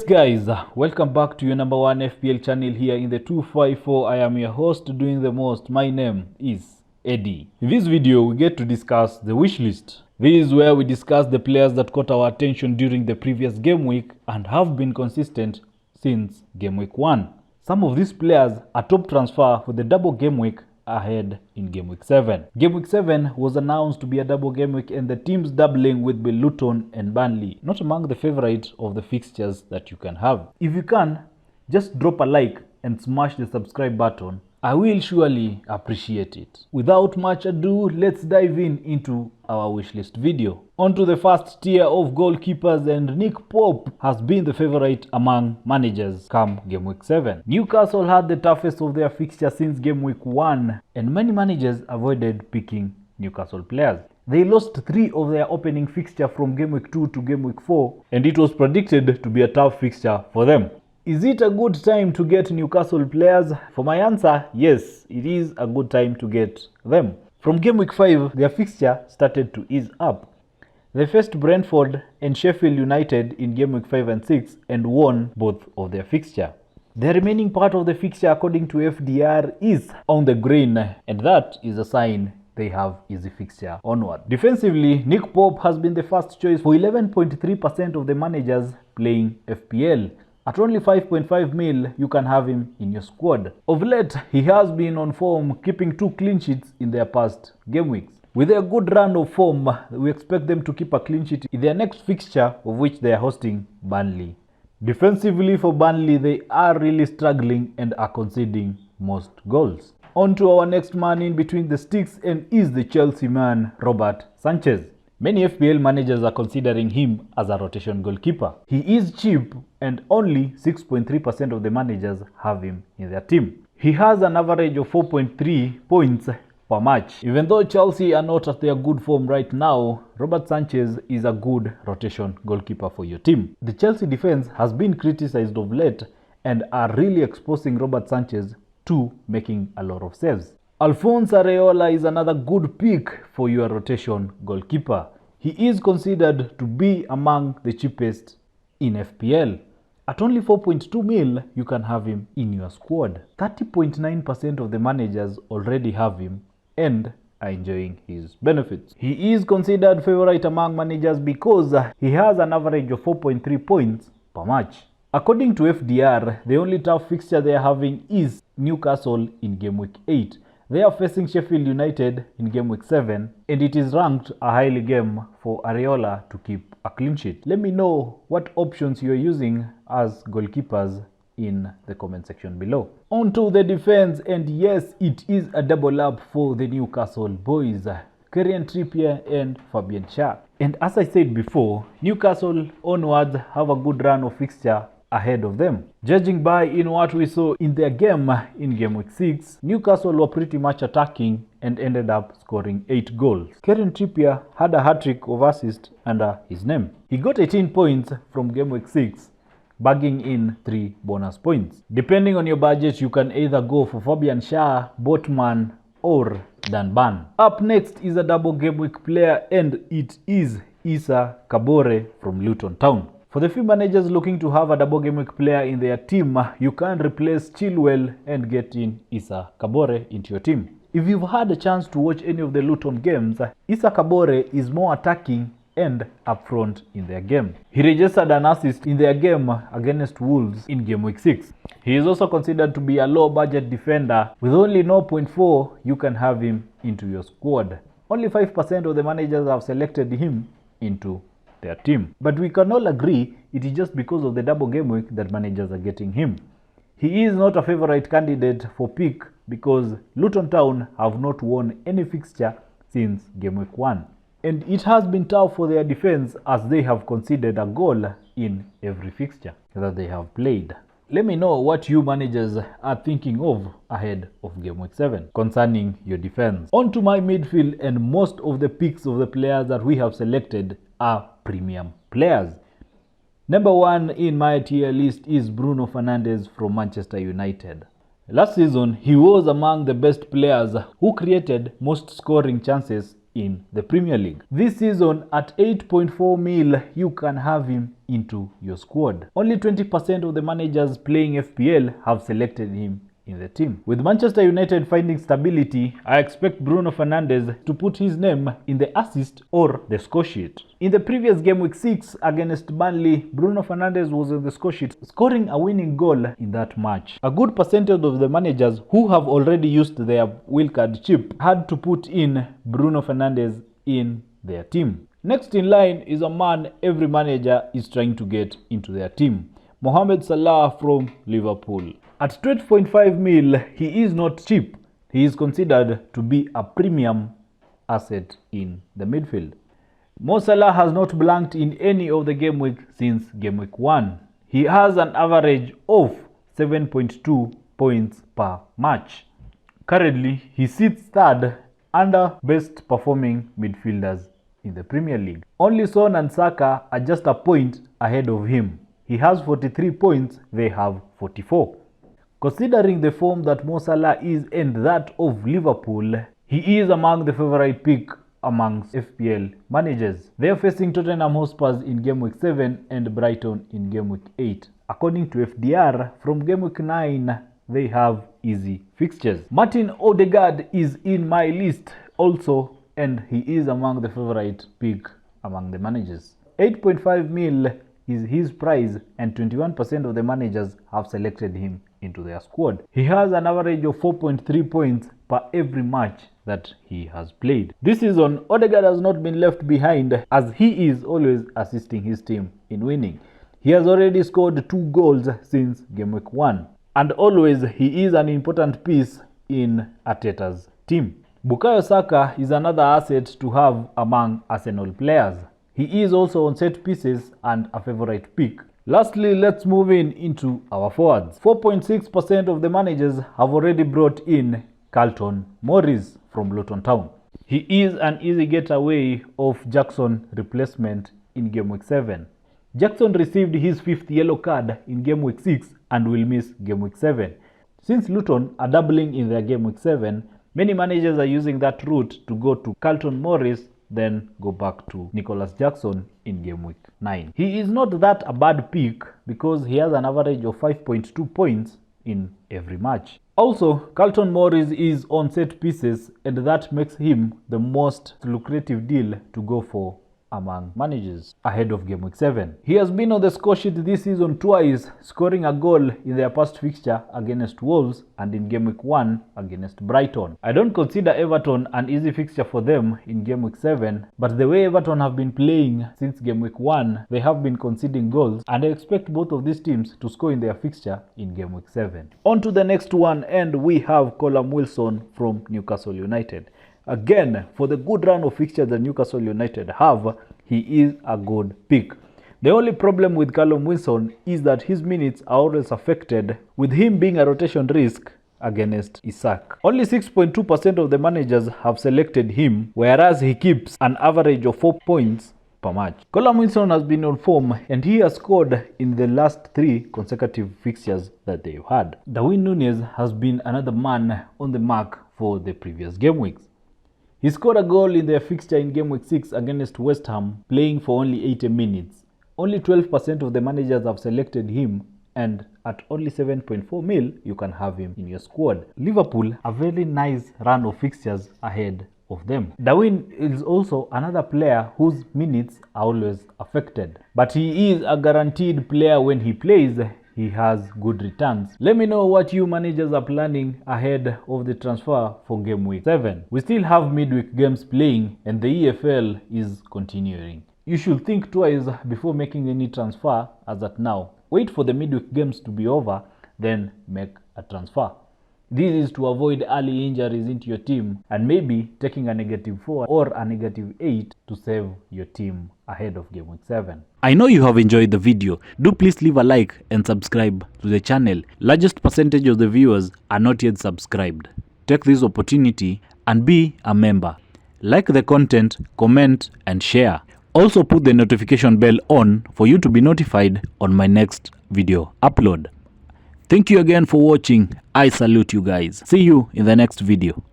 Guys, welcome back to your number one FPL channel here in the 254. I am your host doing the most. My name is Eddie. In this video, we get to discuss the wish list. This is where we discuss the players that caught our attention during the previous game week and have been consistent since game week 1. Some of these players are top transfer for the double game week ahead in game week 7. Game week 7 was announced to be a double game week, and the teams doubling would be Luton and Burnley, not among the favorites of the fixtures that you can have. If you can, just drop a like and smash the subscribe button. I will surely appreciate it. Without much ado, let's dive into our wishlist video. On to the first tier of goalkeepers, and Nick Pope has been the favorite among managers come game week 7. Newcastle had the toughest of their fixture since game week 1, and many managers avoided picking Newcastle players. They lost 3 of their opening fixture from game week 2 to game week 4, and it was predicted to be a tough fixture for them. Is it a good time to get Newcastle players? For my answer, yes, it is a good time to get them. From game week 5, their fixture started to ease up. They faced Brentford and Sheffield United in game week 5 and 6 and won both of their fixture. The remaining part of the fixture, according to FDR, is on the green, and that is a sign they have easy fixture onward. Defensively, Nick Pope has been the first choice for 11.3% of the managers playing FPL. At only 5.5 mil, you can have him in your squad. Of late, he has been on form, keeping 2 clean sheets in their past game weeks. With a good run of form, we expect them to keep a clean sheet in their next fixture, of which they are hosting Burnley. Defensively for Burnley, they are really struggling and are conceding most goals. On to our next man in between the sticks, and is the Chelsea man, Robert Sanchez. Many FPL managers are considering him as a rotation goalkeeper. He is cheap, and only 6.3% of the managers have him in their team. He has an average of 4.3 points per match. Even though Chelsea are not at their good form right now, Robert Sanchez is a good rotation goalkeeper for your team. The Chelsea defense has been criticized of late and are really exposing Robert Sanchez to making a lot of saves. Alphonso Areola is another good pick for your rotation goalkeeper. He is considered to be among the cheapest in FPL. At only 4.2 mil, you can have him in your squad. 30.9% of the managers already have him and are enjoying his benefits. He is considered favorite among managers because he has an average of 4.3 points per match. According to FDR, the only tough fixture they are having is Newcastle in game week 8. They are facing Sheffield United in game week 7, and it is ranked a highly game for Areola to keep a clean sheet. Let me know what options you are using as goalkeepers in the comment section below. On to the defense, and yes, it is a double up for the Newcastle boys, Kieran Trippier and Fabian Schär. And as I said before, Newcastle onwards have a good run of fixture ahead of them. Judging by in what we saw in their game in game week 6, Newcastle were pretty much attacking and ended up scoring 8 goals. Kieran Trippier had a hat-trick of assists under his name. He got 18 points from game week 6, bagging in 3 bonus points. Depending on your budget, you can either go for Fabian Schär, Botman, or Dan Burn. Up next is a double game week player, and it is Issa Kabore from Luton Town. For the few managers looking to have a double game week player in their team, you can replace Chilwell and get in Issa Kabore into your team. If you've had a chance to watch any of the Luton games, Issa Kabore is more attacking and upfront in their game. He registered an assist in their game against Wolves in game week 6. He is also considered to be a low budget defender. With only 0.4, you can have him into your squad. Only 5% of the managers have selected him into their team. But we can all agree it is just because of the double game week that managers are getting him. He is not a favorite candidate for pick because Luton Town have not won any fixture since game week 1. And it has been tough for their defense as they have conceded a goal in every fixture that they have played. Let me know what you managers are thinking of ahead of game week 7 concerning your defense. On to my midfield, and most of the picks of the players that we have selected are premium players. Number 1 in my tier list is Bruno Fernandes from Manchester United. Last season, he was among the best players who created most scoring chances in the Premier League. This season at 8.4 mil, you can have him into your squad. Only 20% of the managers playing FPL have selected him in the team. With Manchester United finding stability, I expect Bruno Fernandes to put his name in the assist or the score sheet. In the previous game week 6 against Burnley, Bruno Fernandes was on the score sheet, scoring a winning goal in that match. A good percentage of the managers who have already used their wildcard chip had to put in Bruno Fernandes in their team. Next in line is a man every manager is trying to get into their team. Mohamed Salah from Liverpool. At 12.5 mil, he is not cheap. He is considered to be a premium asset in the midfield. Mo Salah has not blanked in any of the game week since game week 1. He has an average of 7.2 points per match. Currently, he sits third under best performing midfielders in the Premier League. Only Son and Saka are just a point ahead of him. He has 43 points, they have 44. Considering the form that Mo Salah is and that of Liverpool, he is among the favorite pick amongst FPL managers. They are facing Tottenham Hotspur in game week 7 and Brighton in game week 8. According to FDR, from game week 9, they have easy fixtures. Martin Odegaard is in my list also, and he is among the favorite pick among the managers. 8.5 mil is his price, and 21% of the managers have selected him into their squad. He has an average of 4.3 points per every match that he has played. This season, Odegaard has not been left behind, as he is always assisting his team in winning. He has already scored 2 goals since game week 1, and always he is an important piece in Arteta's team. Bukayo Saka is another asset to have among Arsenal players. He is also on set pieces and a favorite pick. Lastly, let's move into our forwards. 4.6% of the managers have already brought in Carlton Morris from Luton Town. He is an easy getaway of Jackson replacement in game week 7. Jackson received his 5th yellow card in game week 6 and will miss game week 7. Since Luton are doubling in their game week 7, many managers are using that route to go to Carlton Morris, then go back to Nicholas Jackson in game week 9. He is not that a bad pick because he has an average of 5.2 points in every match. Also, Carlton Morris is on set pieces, and that makes him the most lucrative deal to go for among managers ahead of game week 7. He has been on the score sheet this season twice, scoring a goal in their past fixture against Wolves and in game week 1 against Brighton. I don't consider Everton an easy fixture for them in game week 7, but the way Everton have been playing since game week 1, they have been conceding goals, and I expect both of these teams to score in their fixture in game week 7. On to the next one, and we have Callum Wilson from Newcastle United. Again, for the good run of fixtures that Newcastle United have, he is a good pick. The only problem with Callum Wilson is that his minutes are always affected, with him being a rotation risk against Isak. Only 6.2% of the managers have selected him, whereas he keeps an average of 4 points per match. Callum Wilson has been on form, and he has scored in the last 3 consecutive fixtures that they've had. Darwin Núñez has been another man on the mark for the previous game weeks. He scored a goal in their fixture in game week 6 against West Ham, playing for only 80 minutes. Only 12% of the managers have selected him, and at only 7.4 mil, you can have him in your squad. Liverpool, a very nice run of fixtures ahead of them. Darwin is also another player whose minutes are always affected, but he is a guaranteed player when he plays. He has good returns. Let me know what you managers are planning ahead of the transfer for game week 7. We still have midweek games playing, and the EFL is continuing. You should think twice before making any transfer as at now. Wait for the midweek games to be over, then make a transfer. This is to avoid early injuries into your team and maybe taking a -4 or a -8 to save your team ahead of game week 7. I know you have enjoyed the video. Do please leave a like and subscribe to the channel. Largest percentage of the viewers are not yet subscribed. Take this opportunity and be a member. Like the content, comment and share. Also put the notification bell on for you to be notified on my next video upload. Thank you again for watching. I salute you guys. See you in the next video.